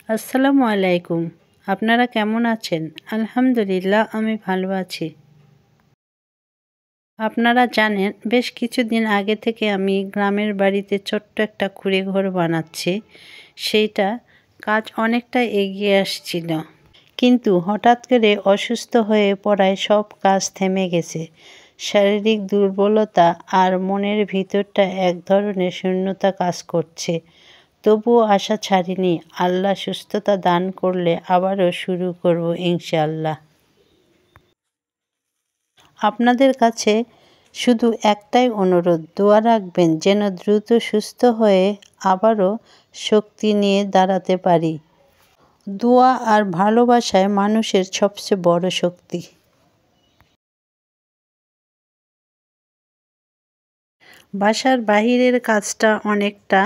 আসসালামু আলাইকুম। আপনারা কেমন আছেন? আলহামদুলিল্লাহ আমি ভালো আছি। আপনারা জানেন বেশ কিছুদিন আগে থেকে আমি গ্রামের বাড়িতে ছোট্ট একটা কুঁড়েঘর বানাচ্ছি। সেইটা কাজ অনেকটা এগিয়ে আসছিল। কিন্তু হঠাৎ করে অসুস্থ হয়ে পড়ায় সব কাজ থেমে গেছে। শারীরিক দুর্বলতা আর মনের ভিতরটা এক ধরনের শূন্যতা কাজ করছে। তবুও আশা ছাড়িনি। আল্লাহ সুস্থতা দান করলে আবারও শুরু করব ইনশাআল্লাহ। আপনাদের কাছে শুধু একটাই অনুরোধ, দোয়া রাখবেন যেন দ্রুত সুস্থ হয়ে আবারও শক্তি নিয়ে দাঁড়াতে পারি। দোয়া আর ভালোবাসায় মানুষের সবচেয়ে বড় শক্তি। বাসার বাহিরের কাজটা অনেকটা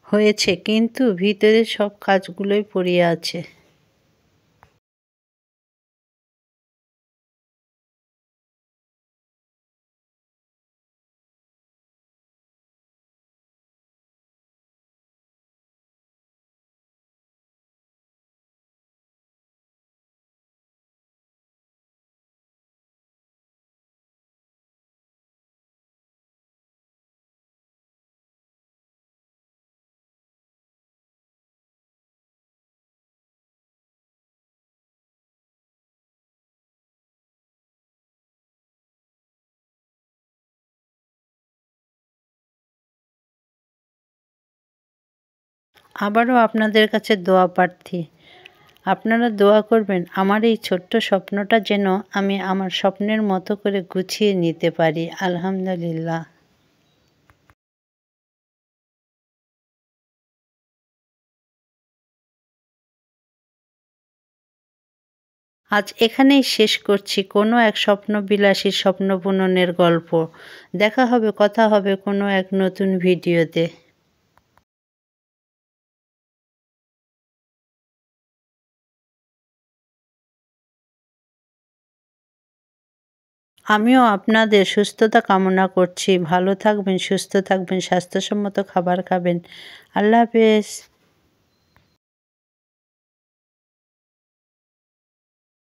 হয়েছে, কিন্তু ভিতরের সব কাজগুলোই পড়ে আছে। আবারও আপনাদের কাছে দোয়া প্রার্থী। আপনারা দোয়া করবেন আমার এই ছোট্ট স্বপ্নটা যেন আমি আমার স্বপ্নের মতো করে গুছিয়ে নিতে পারি। আলহামদুলিল্লাহ। আজ এখানেই শেষ করছি কোনো এক স্বপ্নবিলাসীর স্বপ্ন পূরণের গল্প। দেখা হবে, কথা হবে কোনো এক নতুন ভিডিওতে। আমিও আপনাদের সুস্থতা কামনা করছি। ভালো থাকবেন, সুস্থ থাকবেন, স্বাস্থ্যসম্মত খাবার খাবেন। আল্লাহ হাফেজ।